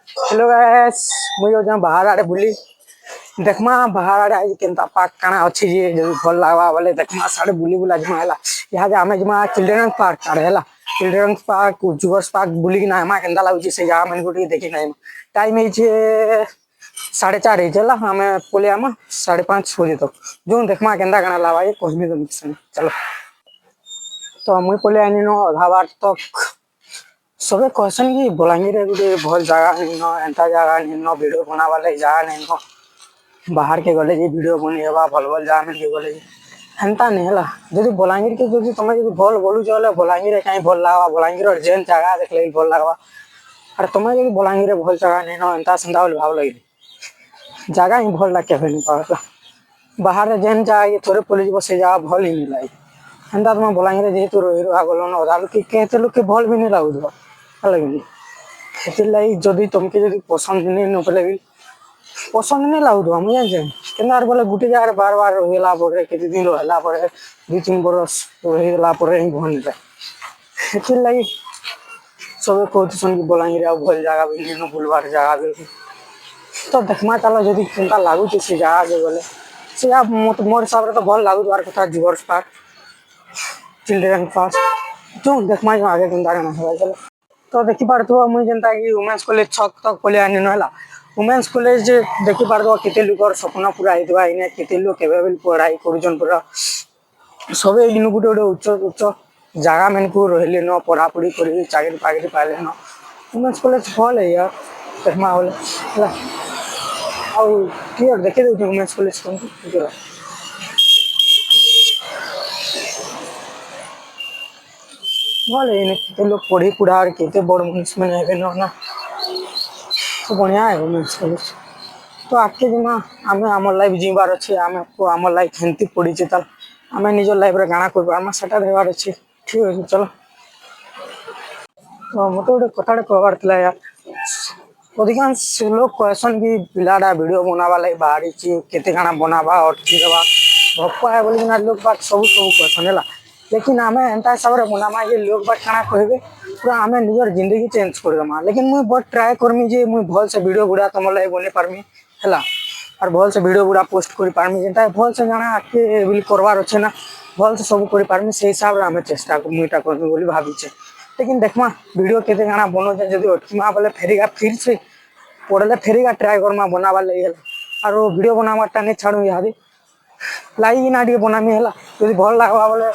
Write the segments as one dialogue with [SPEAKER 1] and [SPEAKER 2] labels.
[SPEAKER 1] Hello guys मुझे जो बाहर आड़े बुली देखमा बाहर आड़े आज केनता पार्क काना अच्छी जे जो भल लागवा बोले देखमा साडे बुली बुला जमा हला यहाँ जे आमे जमा चिल्ड्रन पार्क आड़े हला चिल्ड्रन पार्क जुगर्स पार्क बुली कि ना मा केनता लागुची से जगह मन गुटी देखि ना टाइम है जे 4:30 है चला हमें पोले आमा 5:30 बजे तक जो देखमा केनता काना लावा ये कहमी तो चलो तो मुई पोले आनी नो आधा बार तक सबे कहसन कि बलांगीर गोटे भल जगह नहीं न एंता जगह नहीं न वीडियो बनावा लगे जगह नहीं न बाहर के गले जे वीडियो बनेबा भल भल जगह में के गले हेन्ता नहीं हला जदि बलांगीर के जदि तुम जदि भल बोलुच बोले बलांगीर कहीं भल लागवा बलांगीर जेन जगह देखले भल लागवा अरे तुम जदि बलांगीर भल जगह नहीं न एंता सेंता बोले भाव लगे जगह ही भल लागे नहीं पाला बाहर जेन जगह थोड़े पुलिस बस से जगह भल ही नहीं लगे हेन्ता तुम बलांगीर जेहेतु रही रहा गल न अधा लोग कहते लोग के भल भी नहीं लगुवा लगे जदि तुमके जदि पसंद नहीं न पड़े भी पसंद नहीं लगुवा मुझे जान केना बोले गुटे जगह बार बार रहीला पड़े केते दिन रहला पड़े 2-3 बरस रहीला पड़े ही भन जाए लगी सब कहते कि बलांगीर भल जगह भी नहीं बुलवार जगह भी तो देखमा चलो जदि केनता लगुचे से जगह के गले से मोर हिसाब से तो भल लगुवार कथा जुगर्स पार्क चिल्ड्रन पार्क जो देखमा आगे केनता काना है चलो तो देखी पार्थो मुझे जनता कि वुमेन्स कॉलेज छक तक पले आनी नहला वुमेन्स कॉलेज देखी पार्थो केते लोकर सपना पूरा हेतबा इने केते लोग केबेबल पढ़ाई करूजन पूरा सबे इन गुटे गुटे उच्च उच्च जगह मन को रहले न पढ़ा पढ़ी करी चाकरी पाकरी पाले न वुमेन्स कॉलेज भल है यार देखमा होले हला आउ क्लियर देखे दे वुमेन्स कॉलेज तुमको भल है केते लोग पढ़ी पुढ़ा केते बड़ मनुष्य मैंने हेबे ना तो बढ़िया है वुमेन्स कॉलेज तो आगे जमा आम आम लाइफ जीवार अच्छे आम आम लाइफ हेंती पड़ी आम निज लाइफ रे गाना कर सेटा देवार अच्छे ठीक है चलो तो मत गोटे कथा कहबार था यार अधिकांश लोग कहसन कि पिलाटा वीडियो बनावा लगे बाहरी केते गाना बनावा और देवा भक्का है बोलिकिना लोग बात सब सब कहसन है लेकिन आम एंता हिसाब से बनामा जे लोग बात काना कहबे पूरा आम निजर जिंदगी चेंज करदेमा लेकिन मुझे बहुत ट्राए करमी जे मुझे भल से वीडियो गुड़ा तुम लगे बने पारमी है और भल से वीडियो गुड़ा पोस्ट कर पारमी जेनता भल से जाना आके बिल करवार अच्छे ना भल से सब कर पारमी से हिसाब से आम चेष्टा मुईटा करमी बोली भावीचे लेकिन देखमा वीडियो केते गाना बनोचे जदि अटकीमा बोले फेरिका फिर से पड़े फेरिका ट्राए करमा बनावा लगे और वीडियो बनावाटा नहीं छाड़ू यहाँ लाइक ना टे बनामी है जदि भल लगवा बोले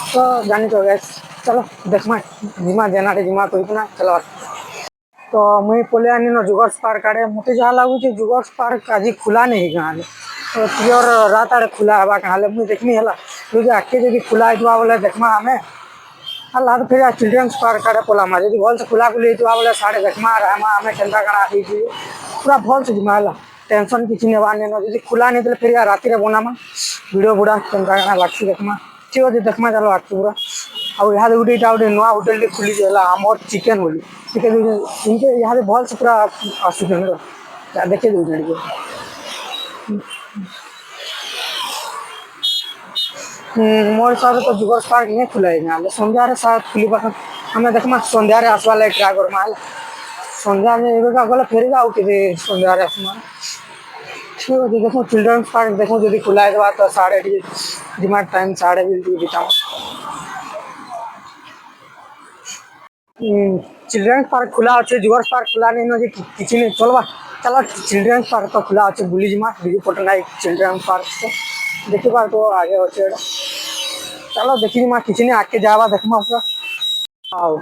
[SPEAKER 1] तो जानी तो गैस चलो देखमा जिमा जेनाटे जिमा कहना चलो तो मुई पले आनी न जुगर्स पार्क आड़े मत जहाँ लगुच जुगर्स पार्क आज खुला नहीं गाँ तो प्योर रात आड़े खुला हवा कहाँ मुझे देखनी है क्योंकि आगे जब खुला होता बोले देखमा आम अल्लाह तो फिर चिल्ड्रंस पार्क आड़े पलामा जब भल से खुला खुली होता बोले साढ़े देखमा रहमा आम केनता काना पूरा भल से जिमा है टेंशन किसी ने बाने न जब खुला नहीं तो फिर राति बनामा वीडियो गुड़ा केनता काना लग्सी देखमा ठीक अच्छे देखमा चलो आगे पूरा आउ यहाँ गोटे गोटे नुआ होटेल खुली आमर चिकेन बोली चिकेन इनके यहाँ भल से पूरा आसुचन देखे दे मोर हिसाब से तो जुगर्स पार्क नहीं खुला है संध्यारे साथ खुली पास हमें देखमा संध्यारे आसवा लगे ट्राए करमा संध्या गले फेर आउ संध्यारे आसमा ठीक अच्छे देखो चिल्ड्रंस पार्क देखो जब खुला है तो साढ़े जिमा टाइम साढ़े बिताओ चिल्ड्रंस पार्क खुला अच्छे जुगर्स पार्क खुला नहीं किसी नहीं चलवा चलो चिल्ड्रंस पार्क तो खुला अच्छे बुली जिमा बिजू पटनायक चिल्ड्रंस पार्क तो देखी पार तो आगे अच्छे चलो देखी जिमा किसी नहीं आके जावा देखमा पूरा आओ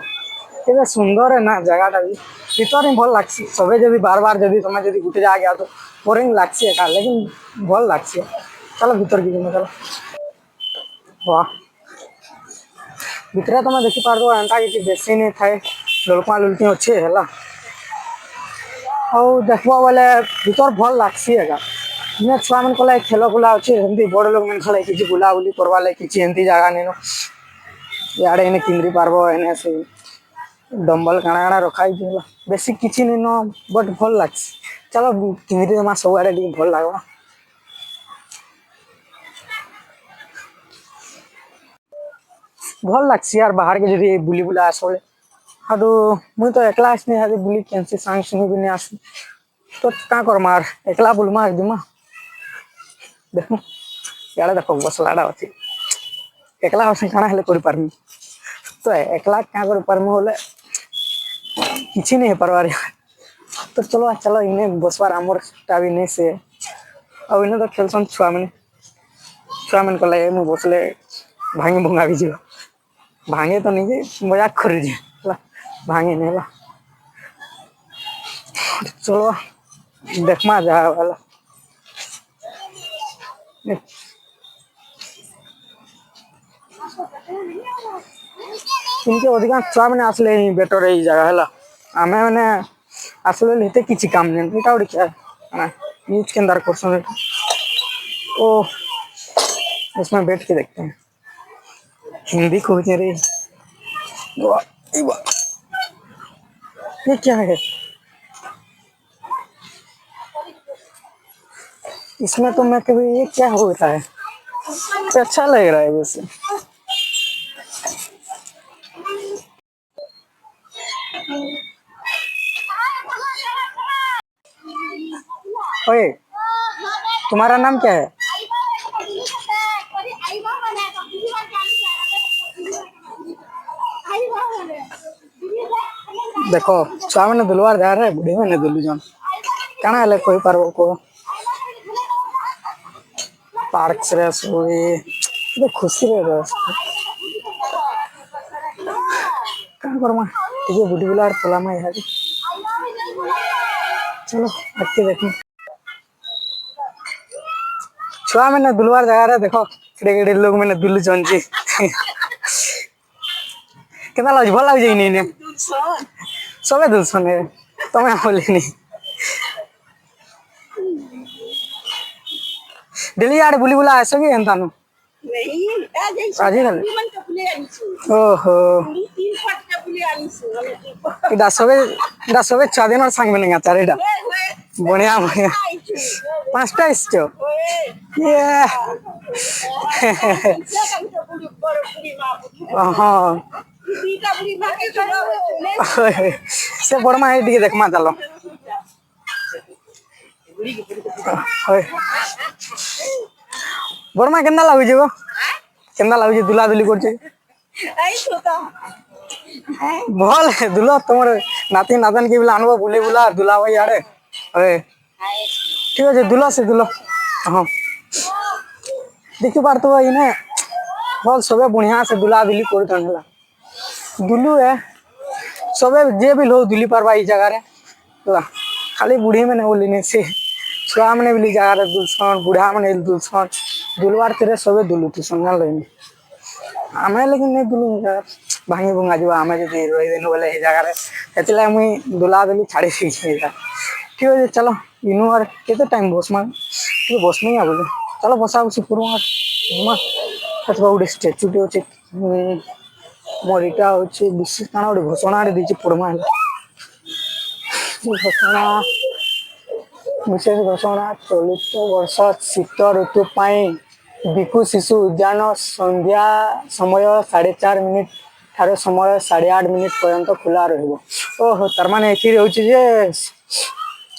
[SPEAKER 1] ये सुंदर है ना जगह भी भीतर ही भल लग्सी सबे जब बार बार जब तुम जब गोटे जगह गया तो बोरिंग लग्सी एका लेकिन भल लग्सी चलो भीतर की चलो वाह भितर तुम देखी पार एंता कि बेसी नहीं थाए लुलका लुलकी अच्छे है और देखो बोले भीतर भल लग्सी है छुआ मन को खेल खुला अच्छे एमती बड़ लोग मन खेल कि बुलाबुली करवा लगे कि एमती जगह नहीं इे इन्हें किंद्री पार्ब एने से डम्बल काଣା काଣା रखाई बेसी किसी नहीं न बट भल लग्सी चलो किंद्री जमा सब आड़े भल लगवा भल लग्सी यार बाहर के जब बुली बुला आसले हाडू मुई तो एकला आसनी हादी बुली केनसी सांग सुनी भी नहीं आसी तो का कर मार एकला बुलमा दिमा देखो यार देखो बसलाडा अछि एकला हसे काना हेले करि पारमी तो एकला क्या कर पारमी बोले किछि नहीं परवार तो चलो चलो इने बसवार आमर टा भी नहीं से अब इने तो खेलसन छुआ मन को लगे मु बसले भांगे भंगा भी जीव भांगे तो नहीं जे मजाक कर जी भांगे नहीं ला चलो देखमा जा वाला इनके अधिकांश छुआ मैंने आसले बेटर यही जगह है आमे मैंने आसले लेते किसी काम नहीं इटा उड़ी क्या है न्यूज के अंदर क्वेश्चन ओ इसमें बैठ के देखते हैं हिंदी खोज रही ये क्या है इसमें तो मैं कभी ये क्या होता है तो अच्छा लग रहा है वैसे ओए तुम्हारा नाम क्या है देखो छुआ मैंने दुलवार जा रहा है बुढ़ी मैंने दुलू जन काना हेले कोई पारबो को पार्क से सोई ये खुशी रे रस का करमा ये बुढ़ी बुलार पोला में है चलो आके देखो छुआ मैंने दुलवार जा रहा है देखो केड़े केड़े लोग मैंने दुलू जन जी केना लाज भल लाग जाई ने सबे दुलसन है तमे बोली नहीं दिल्ली आड़े बुली बुला ऐसे भी हंता नु नहीं आज ही ओहो इदा सबे 6 दिन और संग में नहीं आता रेडा बढ़िया बढ़िया 5टा इसको ये हां से बड़मा है दिखे देखमा चलो बड़मा केंदा लागु जेबो केंदा लागु जे दुला दुली करछे भल दुला तमर नाती नातन के बिला अनबो बुले बुला दुला भाई आड़े ओए ठीक है दुला से दुला हां देखि बार तो इने भल सबे बढ़िया से दुला दुली करतन हला दुलू है सबे जे भी लो दुली पारबा ई जगह रे ला खाली बुढ़ी में बोली नहीं से छुआ मैंने भी जगह रे दुलसन बुढ़ा मैंने दुलसन दुलवार तेरे सबे दुलू तू समझ लेनी आमे लेकिन नहीं दुलू यार भांगे भंगा जीवा आमे जदी रोई दिन बोले ए जगह रे एतला मुई दुला दुली छाड़ी सी छेगा ठीक है चलो इनु और केते टाइम बसमा ठीक बस नहीं आ बोले चलो बसा बसी पुरवा मा कतबा उडे स्टैच्यू टे होचे मोरिटा होचे विशेष काना उडे घोषणा रे दिची पुरमा घोषणा विशेष घोषणा चलित वर्ष शीत ऋतु बिकु शिशु उद्यान संध्या समय 4:30 ठार समय 8:30 पर्यंत खुला रहिबो ओहो तार माने एथि रहउची जे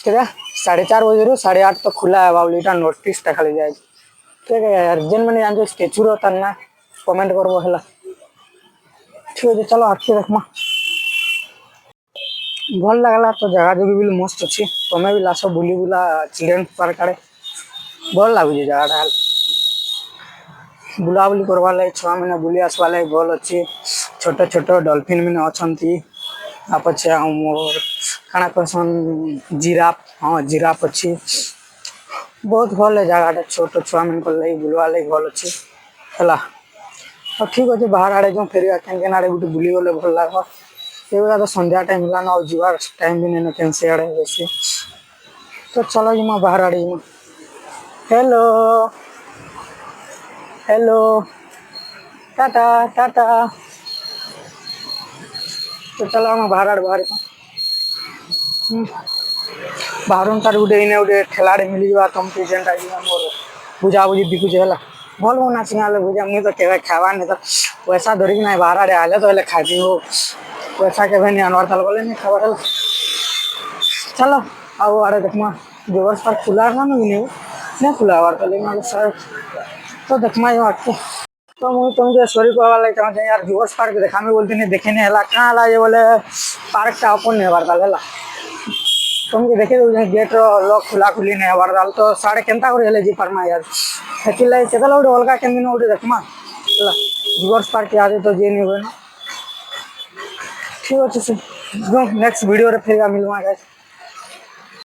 [SPEAKER 1] केदा 4:30 बजे रो 8:30 तक खुला है बावलीटा नोटिस टा खाली जाय ठीक है यार जेन माने जान जो स्टैच्यू रो तना कमेंट करबो हला ठीक है चलो आके देखमा भल लगला तो जगह जगह भी मस्त अच्छी तुम्हें भी लासो बुली बुला चिल्ड्रेन पार्क आड़े भल लगुच जगह बुला बुली करवा लगे छुआ मैंने बुली आसवा लगे भल अच्छी छोट छोट डॉल्फिन मैंने अच्छा पचे मोर काना कहसन जिराफ हाँ जिराफ अच्छी बहुत भल है जगह छोट छुआ मैंने लगे बुलवा लगे भल अच्छी है और ठीक अच्छे बाहर आड़े जो फेर केन आड़े गोटे बुली गले भल लगा ये तो संध्या टाइम होला ना जीवार टाइम भी नहीं केन से आड़े बेसी तो चलो जिमा बाहर आड़े जिमा हेलो हेलो टाटा टाटा तो चलो हम बाहर आड़े बाहर बाहर तार गोटे इने गोटे ठेलाड़े मिली जा तुमको जेनटा मोर बुझा बुझी बिकुचे है भल बना सिंगा बुझा मुझे तो केवे खावा नहीं तो पैसा धरिक ना बाहर आड़े आले तो खाई हो पैसा के भी अनवर ताल बोले नहीं खबर है चलो आओ आड़े देखमा जोवर्स पार्क खुला ना नहीं खुला आवार ताले सर तो देखमा यो आके तो मुझे तुमके स्टोरी कहवा लगे चाहते यार जोवर्स पार्क देखा में बोलते नहीं देखे नहीं हला कहाँ हला ये बोले पार्क टा ओपन नहीं हवार ताल हला तुमके देखे गेट लॉक खुला खुली नहीं हवार ताल तो साढ़े केंता करे हले जी परमा यार हेती लाई चेतल उठे अलगा केन उठे देखमा हला जोवर्स पार्क के आदे तो जे नहीं हुए ना ठीक अच्छे से नेक्स्ट वीडियो रे फिर मिलवा गाइस।